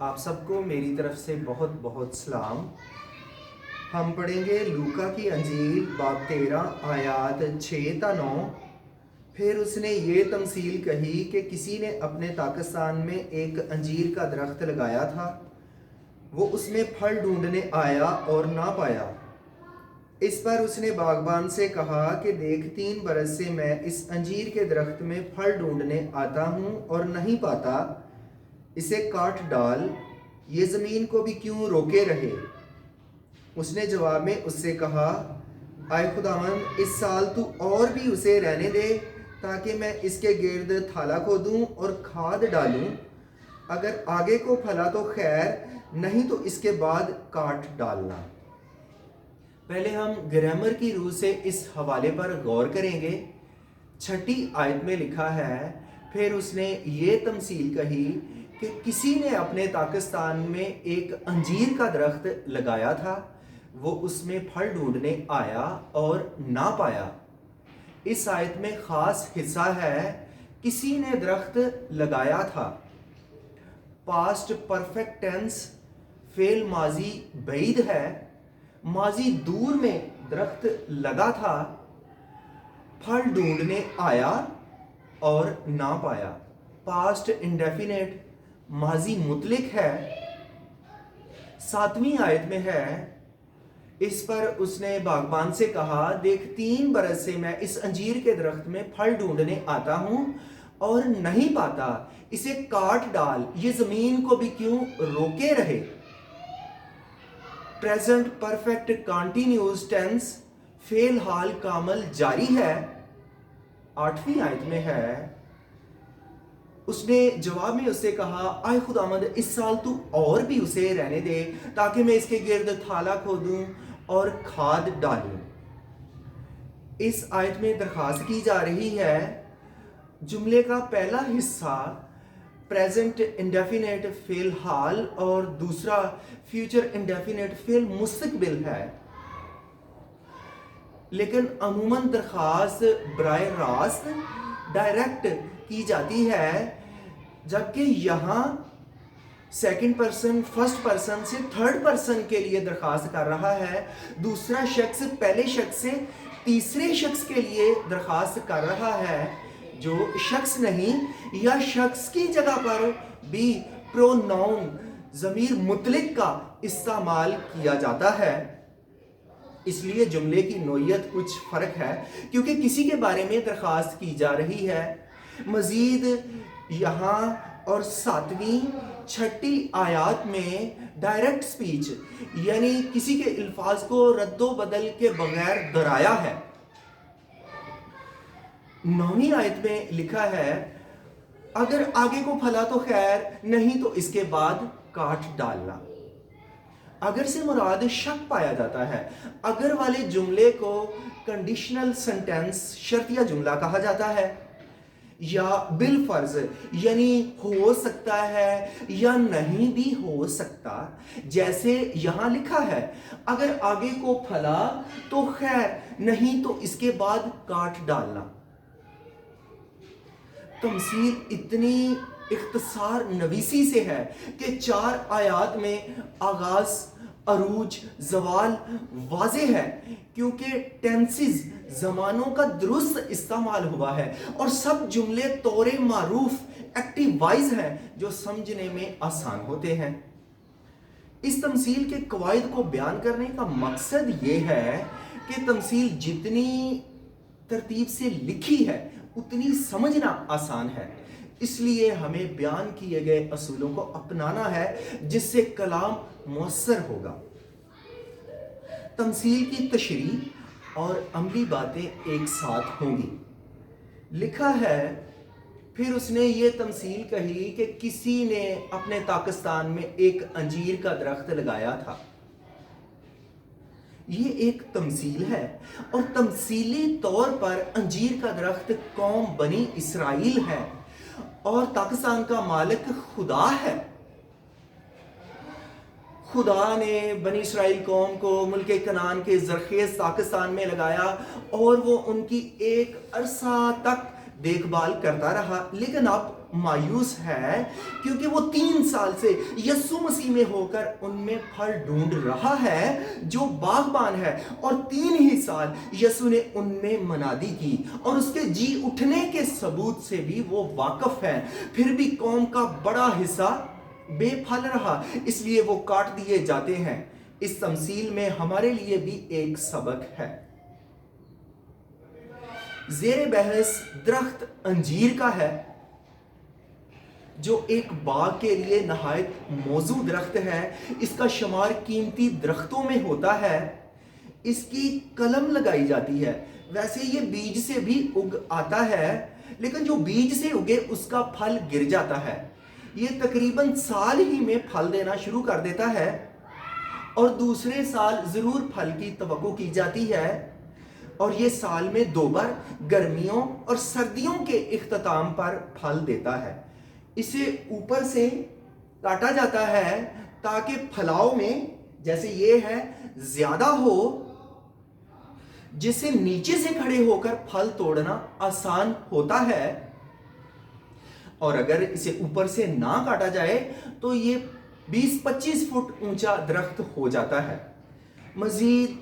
آپ سب کو میری طرف سے بہت بہت سلام۔ ہم پڑھیں گے لوکا کی انجیل باب 13 آیات 6 تا 9۔ پھر اس نے یہ تمثیل کہی کہ کسی نے اپنے پاکستان میں ایک انجیر کا درخت لگایا تھا۔ وہ اس میں پھل ڈھونڈنے آیا اور نہ پایا۔ اس پر اس نے باغبان سے کہا کہ دیکھ 3 برس سے میں اس انجیر کے درخت میں پھل ڈھونڈنے آتا ہوں اور نہیں پاتا، اسے کاٹ ڈال، یہ زمین کو بھی کیوں روکے رہے؟ اس نے جواب میں اس سے کہا، اے خداوند، اس سال تو اور بھی اسے رہنے دے تاکہ میں اس کے گرد تھالا کھودوں اور کھاد ڈالوں، اگر آگے کو پھلا تو خیر، نہیں تو اس کے بعد کاٹ ڈالنا۔ پہلے ہم گرامر کی روح سے اس حوالے پر غور کریں گے۔ 6 آیت میں لکھا ہے، پھر اس نے یہ تمثیل کہی کہ کسی نے اپنے پاکستان میں ایک انجیر کا درخت لگایا تھا، وہ اس میں پھل ڈھونڈنے آیا اور نہ پایا۔ اس آیت میں خاص حصہ ہے، کسی نے درخت لگایا تھا۔ پاسٹ پرفیکٹ ٹینس، فعل ماضی بعید ہے، ماضی دور میں درخت لگا تھا، پھل ڈھونڈنے آیا اور نہ پایا۔ پاسٹ انڈیفینٹ، ماضی مطلق ہے۔ 7ویں آیت میں ہے، اس پر اس نے باغبان سے کہا، دیکھ 3 برس سے میں اس انجیر کے درخت میں پھل ڈھونڈنے آتا ہوں اور نہیں پاتا، اسے کاٹ ڈال، یہ زمین کو بھی کیوں روکے رہے؟ پریزنٹ پرفیکٹ کنٹینیوس ٹینس، فعل حال کامل جاری ہے۔ 8ویں آیت میں ہے، اس نے جواب میں اس سے کہا، اے خداوند، اس سال تو اور بھی اسے رہنے دے تاکہ میں اس کے گرد تھالا کھودوں اور کھاد ڈالوں۔ اس آیت میں درخواست کی جا رہی ہے، جملے کا پہلا حصہ پریزنٹ انڈیفینٹ فعل حال اور دوسرا فیوچر انڈیفینٹ فعل مستقبل ہے، لیکن عموماً درخواست براہ راست ڈائریکٹ کی جاتی ہے، جبکہ یہاں سیکنڈ پرسن فرسٹ پرسن سے تھرڈ پرسن کے لیے درخواست کر رہا ہے، دوسرا شخص پہلے شخص سے تیسرے شخص کے لیے درخواست کر رہا ہے، جو شخص نہیں، یا شخص کی جگہ پر بھی پروناؤن ضمیر مطلق کا استعمال کیا جاتا ہے۔ اس لیے جملے کی نوعیت کچھ فرق ہے، کیونکہ کسی کے بارے میں درخواست کی جا رہی ہے۔ مزید یہاں اور 7ویں 6 آیات میں ڈائریکٹ سپیچ، یعنی کسی کے الفاظ کو رد و بدل کے بغیر دہرایا ہے۔ 9ویں آیت میں لکھا ہے، اگر آگے کو پھلا تو خیر، نہیں تو اس کے بعد کاٹ ڈالنا۔ اگر سے مراد شک پایا جاتا ہے۔ اگر والے جملے کو کنڈیشنل سنٹینس، شرطیہ جملہ کہا جاتا ہے، یا بالفرض، یعنی ہو سکتا ہے یا نہیں بھی ہو سکتا، جیسے یہاں لکھا ہے، اگر آگے کو پھلا تو خیر، نہیں تو اس کے بعد کاٹ ڈالنا۔ تمثیل اتنی اختصار نویسی سے ہے کہ 4 آیات میں آغاز، عروج، زوال واضح ہے، کیونکہ ٹینسز، زمانوں کا درست استعمال ہوا ہے، اور سب جملے طور معروف ایکٹیو وائز ہیں جو سمجھنے میں آسان ہوتے ہیں۔ اس تمثیل کے قواعد کو بیان کرنے کا مقصد یہ ہے کہ تمثیل جتنی ترتیب سے لکھی ہے اتنی سمجھنا آسان ہے، اس لیے ہمیں بیان کیے گئے اصولوں کو اپنانا ہے جس سے کلام مؤثر ہوگا۔ تمثیل کی تشریح اور عملی باتیں ایک ساتھ ہوں گی۔ لکھا ہے، پھر اس نے یہ تمثیل کہی کہ کسی نے اپنے پاکستان میں ایک انجیر کا درخت لگایا تھا۔ یہ ایک تمثیل ہے، اور تمثیلی طور پر انجیر کا درخت قوم بنی اسرائیل ہے، اور پاکستان کا مالک خدا ہے۔ خدا نے بنی اسرائیل قوم کو ملک کنعان کے زرخیز پاکستان میں لگایا، اور وہ ان کی ایک عرصہ تک دیکھ بھال کرتا رہا، لیکن اب مایوس ہے کیونکہ وہ 3 سال سے یسوع مسیح میں ہو کر ان میں پھل ڈھونڈ رہا ہے جو باغبان ہے، اور 3 ہی سال یسوع نے ان میں منادی کی اور اس کے جی اٹھنے کے ثبوت سے بھی وہ واقف ہے، پھر بھی قوم کا بڑا حصہ بے پھل رہا، اس لیے وہ کاٹ دیے جاتے ہیں۔ اس تمثیل میں ہمارے لیے بھی ایک سبق ہے۔ زیر بحث درخت انجیر کا ہے، جو ایک باغ کے لیے نہایت موزوں درخت ہے۔ اس کا شمار قیمتی درختوں میں ہوتا ہے، اس کی کلم لگائی جاتی ہے۔ ویسے یہ بیج سے بھی اگ آتا ہے، لیکن جو بیج سے اگے اس کا پھل گر جاتا ہے۔ یہ تقریباً سال ہی میں پھل دینا شروع کر دیتا ہے اور دوسرے سال ضرور پھل کی توقع کی جاتی ہے، اور یہ سال میں 2 بار گرمیوں اور سردیوں کے اختتام پر پھل دیتا ہے۔ اسے اوپر سے کاٹا جاتا ہے تاکہ پھلاؤ میں جیسے یہ ہے زیادہ ہو، جسے نیچے سے کھڑے ہو کر پھل توڑنا آسان ہوتا ہے، اور اگر اسے اوپر سے نہ کاٹا جائے تو یہ 20-25 فٹ اونچا درخت ہو جاتا ہے۔ مزید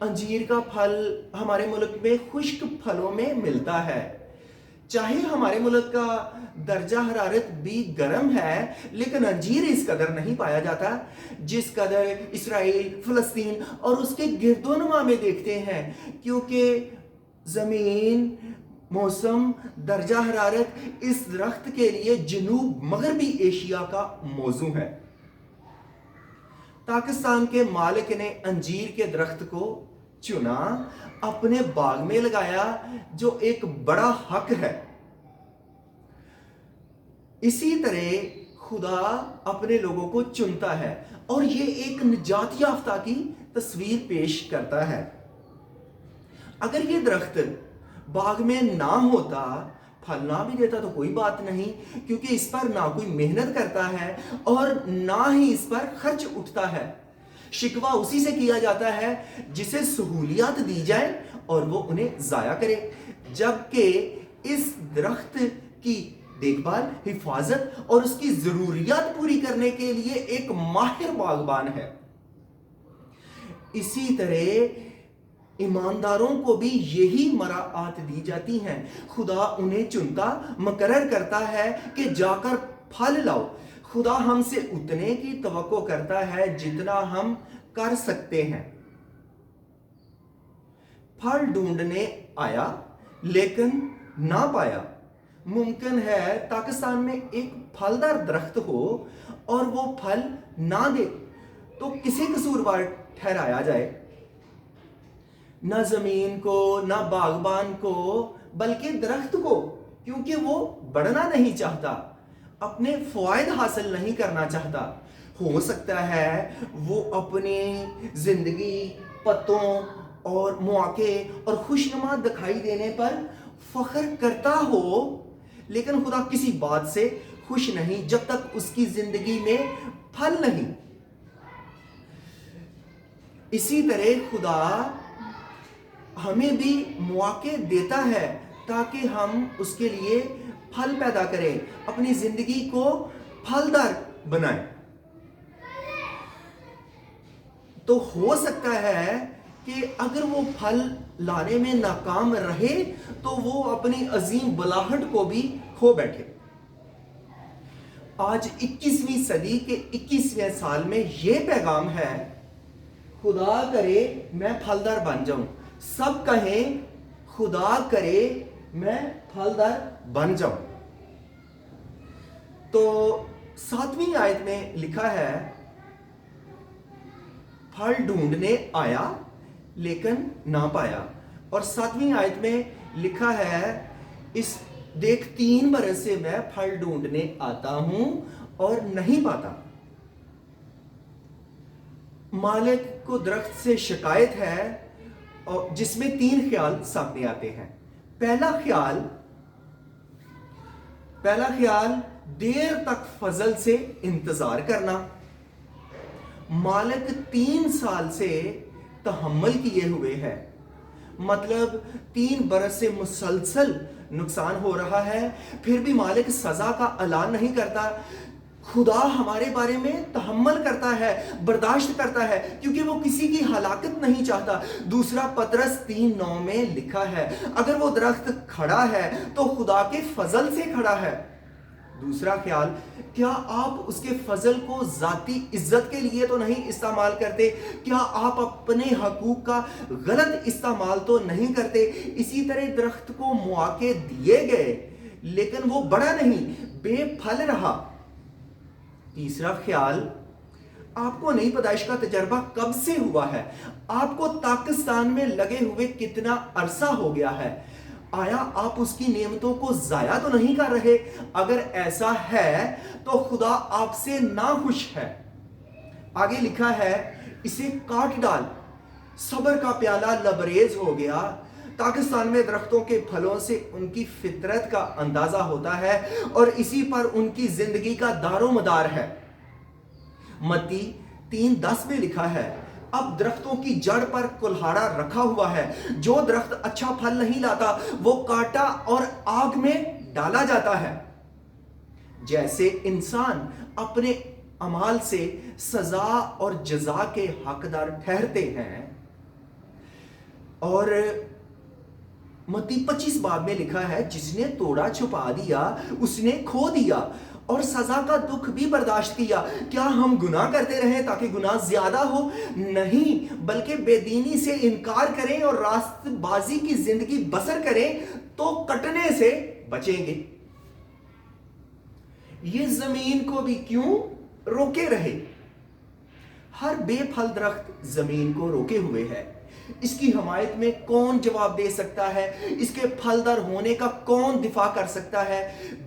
انجیر کا پھل ہمارے ملک میں خشک پھلوں میں ملتا ہے۔ چاہے ہمارے ملک کا درجہ حرارت بھی گرم ہے، لیکن انجیر اس قدر نہیں پایا جاتا جس قدر اسرائیل، فلسطین اور اس کے گرد و نواح میں دیکھتے ہیں، کیونکہ زمین، موسم، درجہ حرارت اس درخت کے لیے جنوب مغربی ایشیا کا موضوع ہے۔ پاکستان کے مالک نے انجیر کے درخت کو چنا، اپنے باغ میں لگایا، جو ایک بڑا حق ہے۔ اسی طرح خدا اپنے لوگوں کو چنتا ہے اور یہ ایک نجات یافتہ کی تصویر پیش کرتا ہے۔ اگر یہ درخت باغ میں نہ ہوتا، پھل نہ بھی دیتا تو کوئی بات نہیں، کیونکہ اس پر نہ کوئی محنت کرتا ہے اور نہ ہی اس پر خرچ اٹھتا ہے۔ شکوہ اسی سے کیا جاتا ہے جسے سہولیات دی جائیں اور وہ انہیں ضائع کرے، جبکہ اس درخت کی دیکھ بھال، حفاظت اور اس کی ضروریات پوری کرنے کے لیے ایک ماہر باغبان ہے۔ اسی طرح ایمانداروں کو بھی یہی مراعات دی جاتی ہیں۔ خدا انہیں چنتا، مقرر کرتا ہے کہ جا کر پھل لاؤ۔ خدا ہم سے اتنے کی توقع کرتا ہے جتنا ہم کر سکتے ہیں۔ پھل ڈھونڈنے آیا لیکن نہ پایا۔ ممکن ہے پاکستان میں ایک پھلدار درخت ہو اور وہ پھل نہ دے تو کسے قصوروار ٹھہرایا جائے؟ نہ زمین کو، نہ باغبان کو، بلکہ درخت کو، کیونکہ وہ بڑھنا نہیں چاہتا، اپنے فوائد حاصل نہیں کرنا چاہتا۔ ہو سکتا ہے وہ اپنی زندگی، پتوں اور مواقع اور خوشنما دکھائی دینے پر فخر کرتا ہو، لیکن خدا کسی بات سے خوش نہیں جب تک اس کی زندگی میں پھل نہیں۔ اسی طرح خدا ہمیں بھی مواقع دیتا ہے تاکہ ہم اس کے لیے پھل پیدا کریں، اپنی زندگی کو پھلدار بنائیں۔ تو ہو سکتا ہے کہ اگر وہ پھل لانے میں ناکام رہے تو وہ اپنی عظیم بلاہٹ کو بھی کھو بیٹھے۔ آج 21ویں صدی کے 21ویں سال میں یہ پیغام ہے، خدا کرے میں پھلدار بن جاؤں۔ سب کہیں خدا کرے میں پھلدار بن جاؤں۔ تو 7ویں آیت میں لکھا ہے، پھل ڈھونڈنے آیا لیکن نہ پایا، اور 7ویں آیت میں لکھا ہے، اس دیکھ 3 برس سے میں پھل ڈھونڈنے آتا ہوں اور نہیں پاتا۔ مالک کو درخت سے شکایت ہے، اور جس میں 3 خیال سامنے آتے ہیں۔ پہلا خیال دیر تک فضل سے انتظار کرنا۔ مالک 3 سال سے تحمل کیے ہوئے ہے، مطلب 3 برس سے مسلسل نقصان ہو رہا ہے، پھر بھی مالک سزا کا اعلان نہیں کرتا۔ خدا ہمارے بارے میں تحمل کرتا ہے، برداشت کرتا ہے، کیونکہ وہ کسی کی ہلاکت نہیں چاہتا۔ دوسرا پطرس 3:9 میں لکھا ہے، اگر وہ درخت کھڑا ہے تو خدا کے فضل سے کھڑا ہے۔ دوسرا خیال، کیا آپ اس کے فضل کو ذاتی عزت کے لیے تو نہیں استعمال کرتے؟ کیا آپ اپنے حقوق کا غلط استعمال تو نہیں کرتے؟ اسی طرح درخت کو مواقع دیے گئے لیکن وہ بڑا نہیں، بے پھل رہا۔ تیسرا خیال، آپ کو نئی پیدائش کا تجربہ کب سے ہوا ہے؟ آپ کو پاکستان میں لگے ہوئے کتنا عرصہ ہو گیا ہے؟ آیا آپ اس کی نعمتوں کو ضائع تو نہیں کر رہے؟ اگر ایسا ہے تو خدا آپ سے ناخوش ہے۔ آگے لکھا ہے، اسے کاٹ ڈال، صبر کا پیالہ لبریز ہو گیا۔ پاکستان میں درختوں کے پھلوں سے ان کی فطرت کا اندازہ ہوتا ہے اور اسی پر ان کی زندگی کا دار و مدار ہے۔ متی 3:10 میں لکھا ہے، اب درختوں کی جڑ پر کلہاڑا رکھا ہوا ہے، جو درخت اچھا پھل نہیں لاتا وہ کاٹا اور آگ میں ڈالا جاتا ہے۔ جیسے انسان اپنے اعمال سے سزا اور جزا کے حقدار ٹھہرتے ہیں، اور متی 25 باب میں لکھا ہے، جس نے توڑا چھپا دیا اس نے کھو دیا اور سزا کا دکھ بھی برداشت کیا۔ کیا ہم گناہ کرتے رہیں تاکہ گناہ زیادہ ہو؟ نہیں، بلکہ بے دینی سے انکار کریں اور راست بازی کی زندگی بسر کریں تو کٹنے سے بچیں گے۔ یہ زمین کو بھی کیوں روکے رہے؟ ہر بے پھل درخت زمین کو روکے ہوئے ہے۔ اس کی حمایت میں کون جواب دے سکتا ہے؟ اس کے پھلدار ہونے کا کون دفاع کر سکتا ہے؟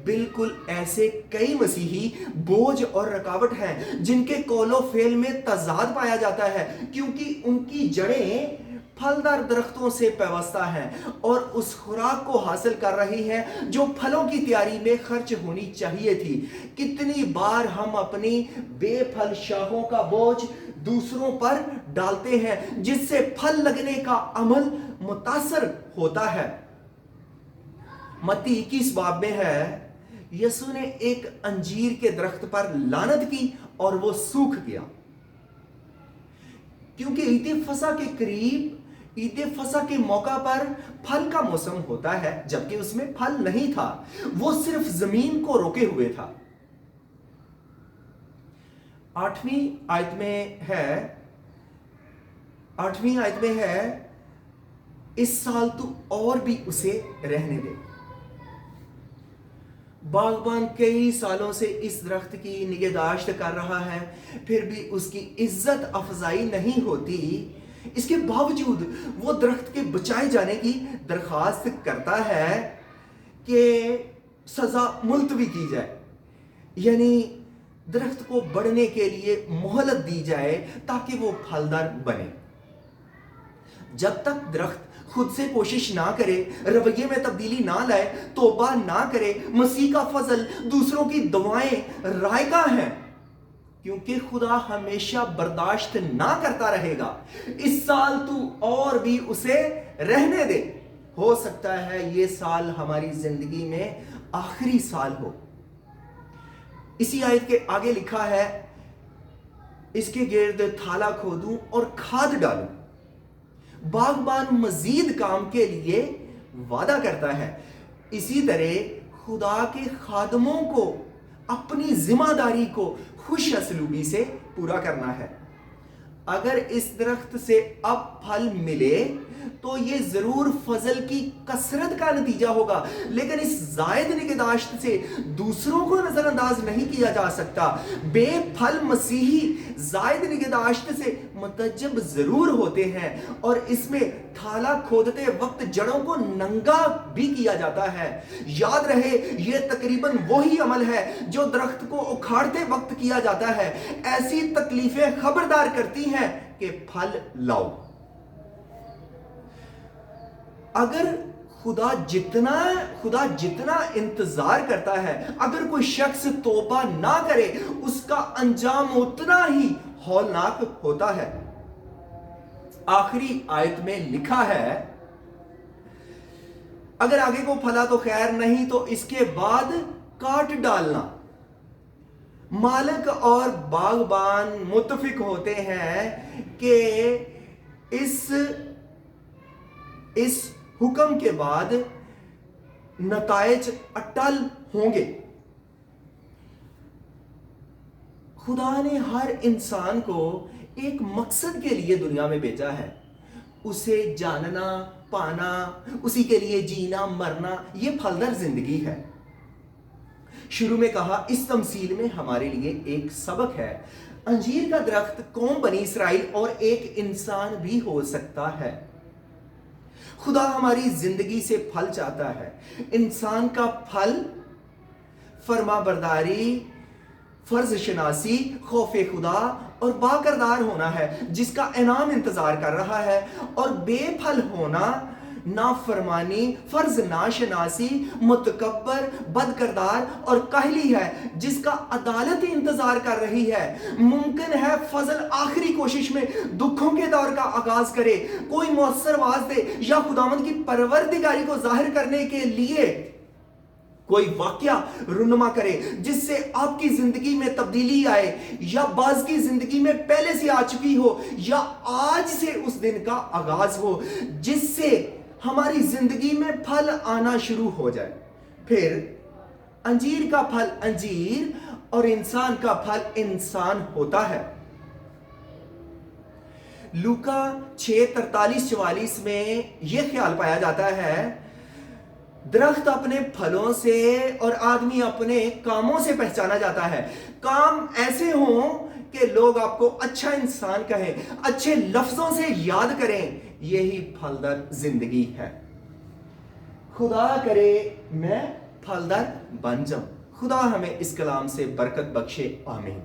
بالکل ایسے کئی مسیحی بوجھ اور رکاوٹ ہیں جن کے قول و فعل میں تضاد پایا جاتا ہے، کیونکہ ان کی جڑیں پھلدار درختوں سے پیوستہ ہیں اور اس خوراک کو حاصل کر رہی ہیں جو پھلوں کی تیاری میں خرچ ہونی چاہیے تھی۔ کتنی بار ہم اپنی بے پھل شاخوں کا بوجھ دوسروں پر ڈالتے ہیں، جس سے پھل لگنے کا عمل متاثر ہوتا ہے۔ متی 21 باب میں ہے، یسوع نے ایک انجیر کے درخت پر لعنت کی اور وہ سوکھ گیا، کیونکہ عید فصح کے قریب، عید فصح کے موقع پر پھل کا موسم ہوتا ہے، جبکہ اس میں پھل نہیں تھا، وہ صرف زمین کو روکے ہوئے تھا۔ 8ویں آیت میں ہے، اس سال تو اور بھی اسے رہنے دے۔ باغبان کئی سالوں سے اس درخت کی نگہداشت کر رہا ہے، پھر بھی اس کی عزت افزائی نہیں ہوتی۔ اس کے باوجود وہ درخت کے بچائے جانے کی درخواست کرتا ہے کہ سزا ملتوی کی جائے، یعنی درخت کو بڑھنے کے لیے مہلت دی جائے تاکہ وہ پھلدار بنے۔ جب تک درخت خود سے کوشش نہ کرے، رویے میں تبدیلی نہ لائے، توبہ نہ کرے، مسیح کا فضل، دوسروں کی دعائیں رائگاں ہیں، کیونکہ خدا ہمیشہ برداشت نہ کرتا رہے گا۔ اس سال تو اور بھی اسے رہنے دے۔ ہو سکتا ہے یہ سال ہماری زندگی میں آخری سال ہو۔ اسی آیت کے آگے لکھا ہے، اس کے گرد تھالا کھودوں اور کھاد ڈالوں۔ باغبان مزید کام کے لیے وعدہ کرتا ہے۔ اسی طرح خدا کے خادموں کو اپنی ذمہ داری کو خوش اسلوبی سے پورا کرنا ہے۔ اگر اس درخت سے اب پھل ملے تو یہ ضرور فضل کی کثرت کا نتیجہ ہوگا، لیکن اس زائد نگہداشت سے دوسروں کو نظر انداز نہیں کیا جا سکتا۔ بے پھل مسیحی زائد نگہداشت سے متعجب ضرور ہوتے ہیں، اور اس میں تھالا کھودتے وقت جڑوں کو ننگا بھی کیا جاتا ہے۔ یاد رہے، یہ تقریباً وہی عمل ہے جو درخت کو اکھاڑتے وقت کیا جاتا ہے۔ ایسی تکلیفیں خبردار کرتی ہیں کہ پھل لاؤ۔ اگر خدا جتنا انتظار کرتا ہے، اگر کوئی شخص توبہ نہ کرے، اس کا انجام اتنا ہی ہولناک ہوتا ہے۔ آخری آیت میں لکھا ہے، اگر آگے کو پھلا تو خیر، نہیں تو اس کے بعد کاٹ ڈالنا۔ مالک اور باغبان متفق ہوتے ہیں کہ اس حکم کے بعد نتائج اٹل ہوں گے۔ خدا نے ہر انسان کو ایک مقصد کے لیے دنیا میں بھیجا ہے، اسے جاننا، پانا، اسی کے لیے جینا، مرنا، یہ پھلدار زندگی ہے۔ شروع میں کہا اس تمثیل میں ہمارے لیے ایک سبق ہے۔ انجیر کا درخت قوم بنی اسرائیل اور ایک انسان بھی ہو سکتا ہے۔ خدا ہماری زندگی سے پھل چاہتا ہے۔ انسان کا پھل فرما برداری، فرض شناسی، خوف خدا اور باکردار ہونا ہے، جس کا انعام انتظار کر رہا ہے، اور بے پھل ہونا نافرمانی، فرض ناشناسی، متکبر، بدکردار اور کاہلی ہے، جس کا عدالت انتظار کر رہی ہے۔ ممکن ہے فضل آخری کوشش میں دکھوں کے دور کا آغاز کرے، کوئی مؤثر آواز دے یا خداوند کی پروردگاری کو ظاہر کرنے کے لیے کوئی واقعہ رونما کرے جس سے آپ کی زندگی میں تبدیلی آئے، یا بعض کی زندگی میں پہلے سے آ چکی ہو، یا آج سے اس دن کا آغاز ہو جس سے ہماری زندگی میں پھل آنا شروع ہو جائے۔ پھر انجیر کا پھل انجیر اور انسان کا پھل انسان ہوتا ہے۔ لوکا 6:43-44 میں یہ خیال پایا جاتا ہے، درخت اپنے پھلوں سے اور آدمی اپنے کاموں سے پہچانا جاتا ہے۔ کام ایسے ہوں کہ لوگ آپ کو اچھا انسان کہیں، اچھے لفظوں سے یاد کریں، یہی پھلدار زندگی ہے۔ خدا کرے میں پھلدار بن جاؤں۔ خدا ہمیں اس کلام سے برکت بخشے، آمین۔